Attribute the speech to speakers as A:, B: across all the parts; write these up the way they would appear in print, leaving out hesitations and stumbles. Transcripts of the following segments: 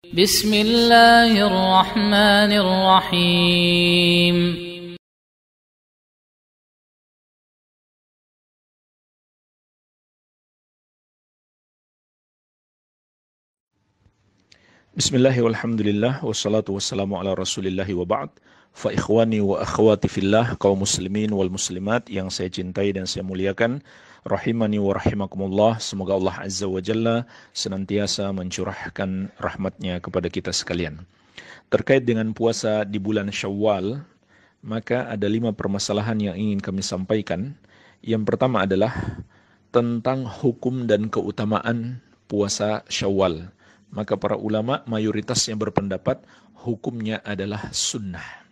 A: بسم الله الرحمن الرحيم
B: Bismillahi walhamdulillah wassalatu wassalamu ala rasulillahi wa ba'd. Fa ikhwani wa akhwati fillah, kaum muslimin wal muslimat yang saya cintai dan saya muliakan, rahimani wa rahimakumullah. Semoga Allah Azza wa Jalla senantiasa mencurahkan rahmatnya kepada kita sekalian. Terkait dengan puasa di bulan Syawal, maka ada 5 permasalahan yang ingin kami sampaikan. Yang pertama adalah tentang hukum dan keutamaan puasa Syawal. Maka para ulama mayoritasnya berpendapat hukumnya adalah sunnah.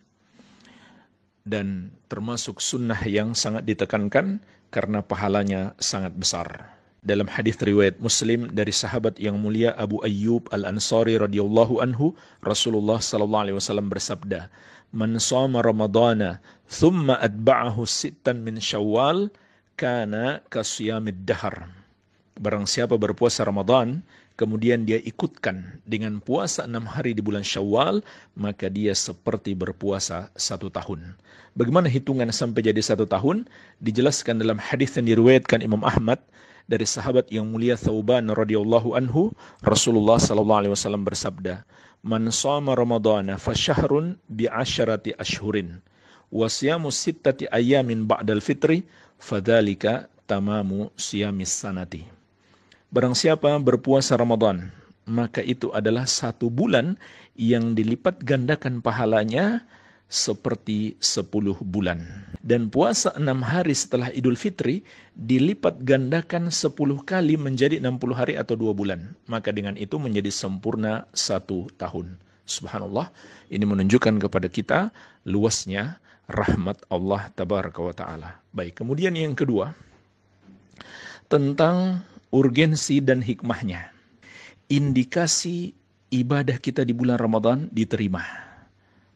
B: Dan termasuk sunnah yang sangat ditekankan karena pahalanya sangat besar. Dalam hadis riwayat Muslim dari sahabat yang mulia Abu Ayyub Al-Ansari radhiyallahu anhu, Rasulullah sallallahu alaihi wasallam bersabda, "Man shoma Ramadhana thumma atba'ahu sittan min Syawal kana kasiyamid dahar." Barang siapa berpuasa Ramadan, kemudian dia ikutkan dengan puasa 6 hari di bulan Syawal, maka dia seperti berpuasa 1 tahun. Bagaimana hitungan sampai jadi 1 tahun? Dijelaskan dalam hadis yang diriwayatkan Imam Ahmad dari sahabat yang mulia Thauban radhiyallahu anhu, Rasulullah sallallahu alaihi wasallam bersabda, "Man shoma Ramadhana fa syahrun bi 'asharati ashhurin wa siyamu sittati ayamin ba'dal fitri fadzalika tamamu siyamis sanati." Barang siapa berpuasa Ramadan, maka itu adalah 1 bulan yang dilipat gandakan pahalanya seperti 10 bulan. Dan puasa 6 hari setelah Idul Fitri dilipat gandakan 10 kali menjadi 60 hari atau 2 bulan. Maka dengan itu menjadi sempurna 1 tahun. Subhanallah, ini menunjukkan kepada kita luasnya rahmat Allah Tabaraka wa Ta'ala. Baik, kemudian yang kedua, tentang urgensi dan hikmahnya. Indikasi ibadah kita di bulan Ramadan diterima.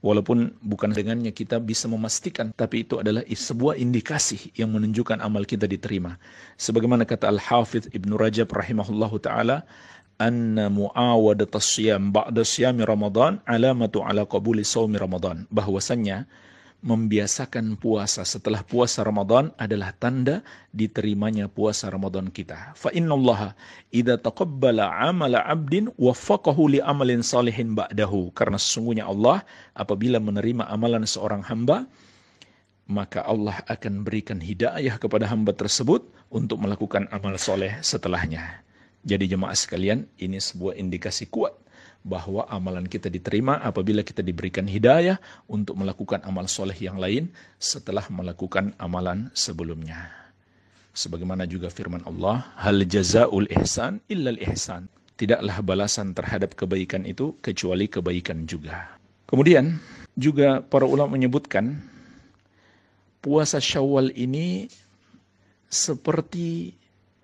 B: Walaupun bukan dengannya kita bisa memastikan, tapi itu adalah sebuah indikasi yang menunjukkan amal kita diterima. Sebagaimana kata Al-Hafidh Ibnu Rajab rahimahullahu ta'ala, anna mu'awadatas siyam ba'da siyami Ramadan alamatu ala qabuli sawmi Ramadan. Bahwasannya membiasakan puasa setelah puasa Ramadan adalah tanda diterimanya puasa Ramadan kita. Fa innallaha idza taqabbala 'amala 'abdin waffaqahu li amalin salihin ba'dahu. Karena sesungguhnya Allah apabila menerima amalan seorang hamba, maka Allah akan berikan hidayah kepada hamba tersebut untuk melakukan amal soleh setelahnya. Jadi jemaah sekalian, ini sebuah indikasi kuat bahwa amalan kita diterima apabila kita diberikan hidayah untuk melakukan amal soleh yang lain setelah melakukan amalan sebelumnya. Sebagaimana juga firman Allah, hal jazaul ihsan illal ihsan. Tidaklah balasan terhadap kebaikan itu kecuali kebaikan juga. Kemudian juga para ulama menyebutkan puasa Syawal ini seperti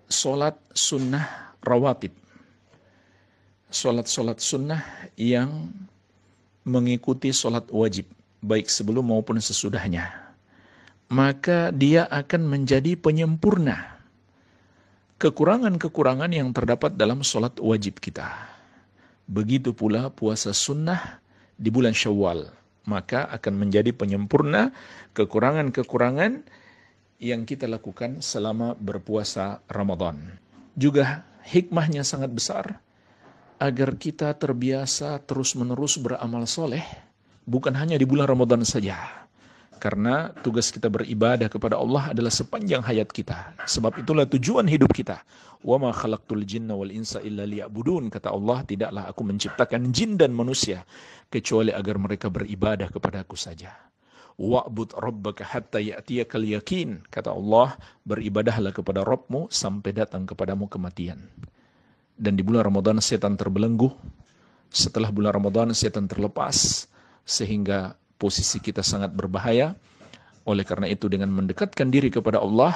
B: sholat sunnah rawatib. Sholat-sholat sunnah yang mengikuti sholat wajib, baik sebelum maupun sesudahnya. Maka dia akan menjadi penyempurna kekurangan-kekurangan yang terdapat dalam sholat wajib kita. Begitu pula puasa sunnah di bulan Syawal, maka akan menjadi penyempurna kekurangan-kekurangan yang kita lakukan selama berpuasa Ramadan. Juga hikmahnya sangat besar, agar kita terbiasa terus-menerus beramal soleh, bukan hanya di bulan Ramadan saja. Karena tugas kita beribadah kepada Allah adalah sepanjang hayat kita. Sebab itulah tujuan hidup kita. Wa ma khalaqtul jinna wal insa illa liya'budun. Kata Allah, tidaklah aku menciptakan jin dan manusia kecuali agar mereka beribadah kepada aku saja. Wa'bud rabbaka hatta ya'tiyakal yakin. Kata Allah, beribadahlah kepada Rabbmu sampai datang kepadamu kematian. Dan di bulan Ramadan setan terbelenggu. Setelah bulan Ramadan setan terlepas. Sehingga posisi kita sangat berbahaya. Oleh karena itu dengan mendekatkan diri kepada Allah,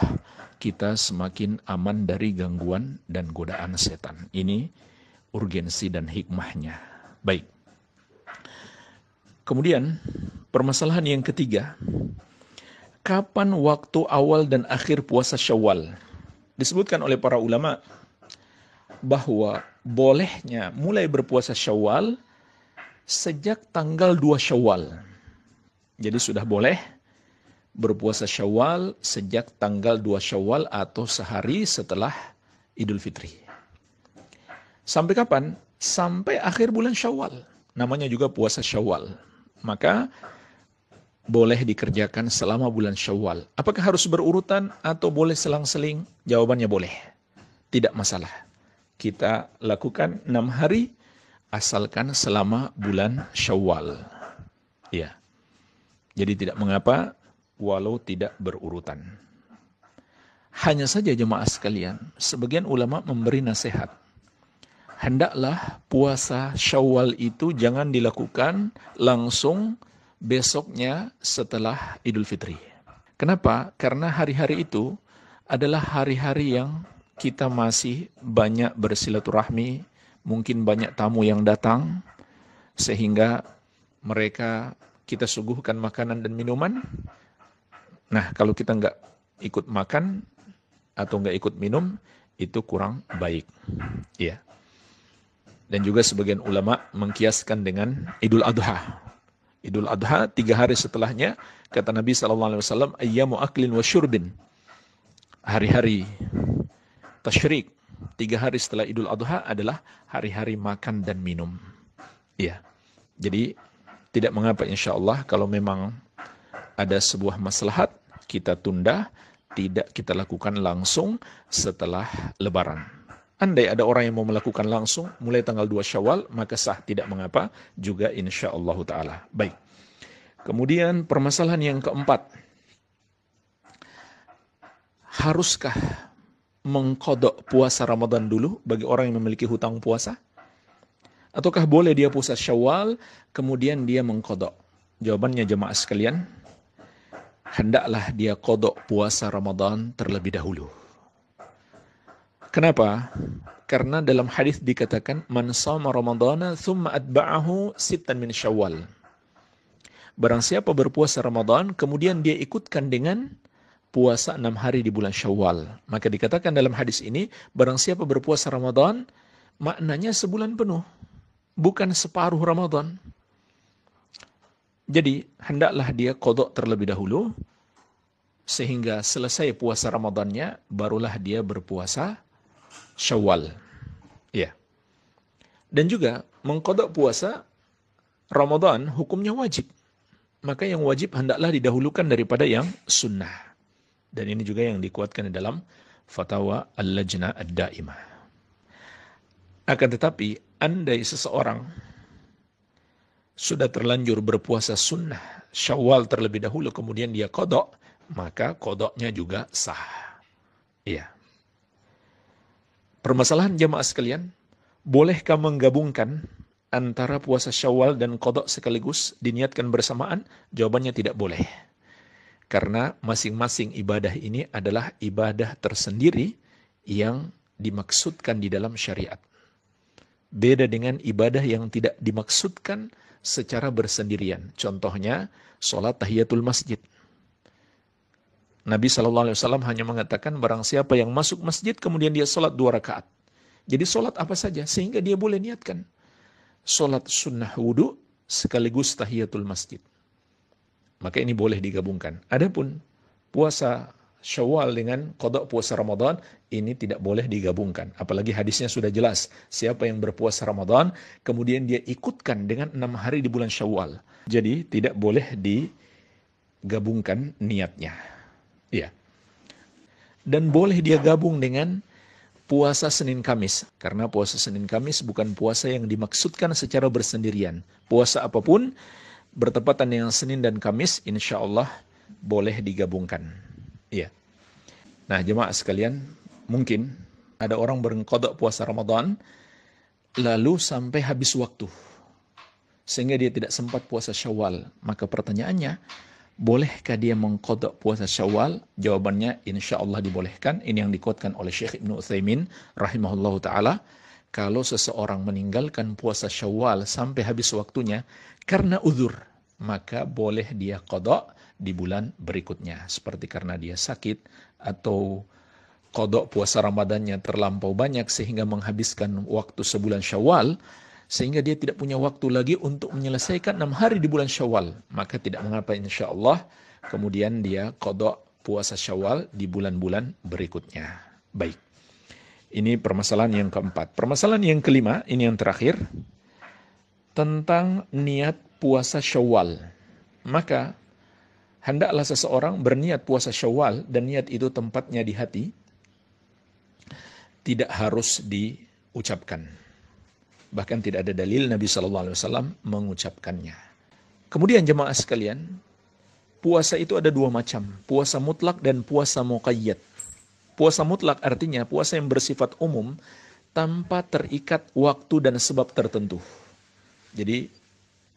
B: kita semakin aman dari gangguan dan godaan setan. Ini urgensi dan hikmahnya. Baik. Kemudian permasalahan yang ketiga. Kapan waktu awal dan akhir puasa Syawal? Disebutkan oleh para ulama bahwa bolehnya mulai berpuasa Syawal sejak tanggal 2 Syawal. Jadi sudah boleh berpuasa Syawal sejak tanggal 2 Syawal atau sehari setelah Idul Fitri. Sampai kapan? Sampai akhir bulan Syawal. Namanya juga puasa Syawal. Maka boleh dikerjakan selama bulan Syawal. Apakah harus berurutan atau boleh selang-seling? Jawabannya boleh. Tidak masalah. Kita lakukan 6 hari asalkan selama bulan Syawal. Ya. Jadi tidak mengapa walau tidak berurutan. Hanya saja jemaah sekalian, sebagian ulama memberi nasihat. Hendaklah puasa Syawal itu jangan dilakukan langsung besoknya setelah Idul Fitri. Kenapa? Karena hari-hari itu adalah hari-hari yang kita masih banyak bersilaturahmi, mungkin banyak tamu yang datang, sehingga mereka kita suguhkan makanan dan minuman. Nah, kalau kita nggak ikut makan atau nggak ikut minum, itu kurang baik. Ya. Dan juga sebagian ulama mengkiaskan dengan Idul Adha. Idul Adha 3 hari setelahnya, kata Nabi SAW, ayyamu aklin wa syurbin. Hari-hari tasyrik, 3 hari setelah Idul Adha adalah hari-hari makan dan minum. Ya. Jadi tidak mengapa insya Allah kalau memang ada sebuah maslahat, kita tunda, tidak kita lakukan langsung setelah Lebaran. Andai ada orang yang mau melakukan langsung mulai tanggal 2 Syawal, maka sah, tidak mengapa juga insya Allah ta'ala. Baik. Kemudian permasalahan yang keempat. Haruskah mengqadha puasa Ramadan dulu bagi orang yang memiliki hutang puasa? Ataukah boleh dia puasa Syawal, kemudian dia mengqadha? Jawabannya jemaah sekalian, hendaklah dia qadha puasa Ramadan terlebih dahulu. Kenapa? Karena dalam hadis dikatakan man shama ramadhana thumma atba'ahu sittan min Syawal. Barang siapa berpuasa Ramadan kemudian dia ikutkan dengan puasa 6 hari di bulan Syawal, maka dikatakan dalam hadis ini barang siapa berpuasa Ramadan maknanya sebulan penuh, bukan separuh Ramadan. Jadi hendaklah dia qadha terlebih dahulu sehingga selesai puasa Ramadannya barulah dia berpuasa Syawal. Ya. Dan juga mengqadha puasa Ramadan hukumnya wajib. Maka yang wajib hendaklah didahulukan daripada yang sunnah. Dan ini juga yang dikuatkan di dalam Fatwa Al-Lajnah Ad-Daimah. Akan tetapi andai seseorang sudah terlanjur berpuasa sunnah Syawal terlebih dahulu kemudian dia qadha, maka qadhanya juga sah. Iya. Permasalahan jamaah sekalian, bolehkah menggabungkan antara puasa Syawal dan qadha sekaligus diniatkan bersamaan? Jawabannya tidak boleh. Karena masing-masing ibadah ini adalah ibadah tersendiri yang dimaksudkan di dalam syariat. Beda dengan ibadah yang tidak dimaksudkan secara bersendirian. Contohnya, sholat tahiyatul masjid. Nabi SAW hanya mengatakan barang siapa yang masuk masjid kemudian dia sholat 2 rakaat. Jadi sholat apa saja sehingga dia boleh niatkan. Sholat sunnah wudu sekaligus tahiyatul masjid. Maka ini boleh digabungkan. Adapun puasa Syawal dengan qadha puasa Ramadan ini tidak boleh digabungkan. Apalagi hadisnya sudah jelas. Siapa yang berpuasa Ramadan kemudian dia ikutkan dengan 6 hari di bulan Syawal. Jadi tidak boleh digabungkan niatnya. Ya. Dan boleh dia gabung dengan puasa Senin Kamis. Karena puasa Senin Kamis bukan puasa yang dimaksudkan secara bersendirian. Puasa apapun bertepatan dengan Senin dan Kamis, insya Allah boleh digabungkan. Iya. Nah, jemaah sekalian, mungkin ada orang berqadha puasa Ramadan lalu sampai habis waktu sehingga dia tidak sempat puasa Syawal. Maka pertanyaannya, bolehkah dia mengqadha puasa Syawal? Jawabannya insya Allah dibolehkan. Ini yang dikuatkan oleh Syekh Ibnu Utsaimin rahimahullahu taala. Kalau seseorang meninggalkan puasa Syawal sampai habis waktunya karena uzur, maka boleh dia qadha di bulan berikutnya. Seperti karena dia sakit atau qadha puasa Ramadannya terlampau banyak sehingga menghabiskan waktu sebulan Syawal, sehingga dia tidak punya waktu lagi untuk menyelesaikan 6 hari di bulan Syawal, maka tidak mengapa insya Allah kemudian dia qada puasa Syawal di bulan-bulan berikutnya. Baik, ini permasalahan yang keempat. Permasalahan yang kelima, ini yang terakhir, tentang niat puasa Syawal. Maka hendaklah seseorang berniat puasa Syawal dan niat itu tempatnya di hati, tidak harus diucapkan. Bahkan tidak ada dalil Nabi SAW mengucapkannya. Kemudian jemaah sekalian, puasa itu ada dua macam, puasa mutlak dan puasa muqayyad. Puasa mutlak artinya puasa yang bersifat umum tanpa terikat waktu dan sebab tertentu. Jadi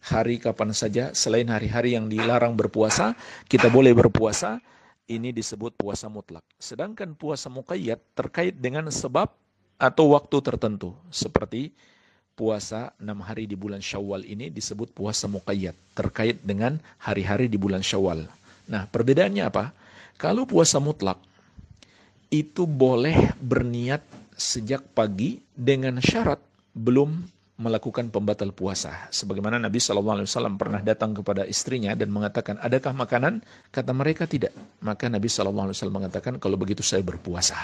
B: hari kapan saja selain hari-hari yang dilarang berpuasa, kita boleh berpuasa, ini disebut puasa mutlak. Sedangkan puasa muqayyad terkait dengan sebab atau waktu tertentu, seperti puasa 6 hari di bulan Syawal ini disebut puasa muqayyad, terkait dengan hari-hari di bulan Syawal. Nah, perbedaannya apa? Kalau puasa mutlak, itu boleh berniat sejak pagi dengan syarat belum melakukan pembatal puasa. Sebagaimana Nabi SAW pernah datang kepada istrinya dan mengatakan, adakah makanan? Kata mereka tidak. Maka Nabi SAW mengatakan, kalau begitu saya berpuasa.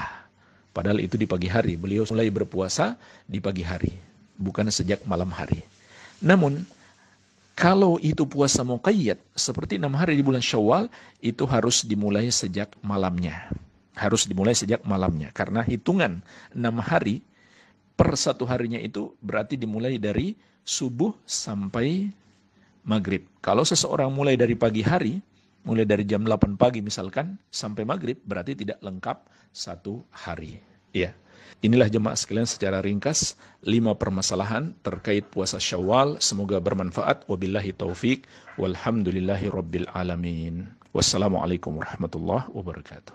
B: Padahal itu di pagi hari. Beliau mulai berpuasa di pagi hari, bukan sejak malam hari. Namun, kalau itu puasa muqayyad, seperti 6 hari di bulan Syawal, itu harus dimulai sejak malamnya. Harus dimulai sejak malamnya. Karena hitungan 6 hari per satu harinya itu berarti dimulai dari subuh sampai maghrib. Kalau seseorang mulai dari pagi hari, mulai dari jam 8 pagi misalkan, sampai maghrib, berarti tidak lengkap satu hari. Ya. Inilah jemaah sekalian secara ringkas 5 permasalahan terkait puasa Syawal. Semoga bermanfaat. Wabillahi taufik. Walhamdulillahi rabbil alamin. Wassalamualaikum warahmatullahi wabarakatuh.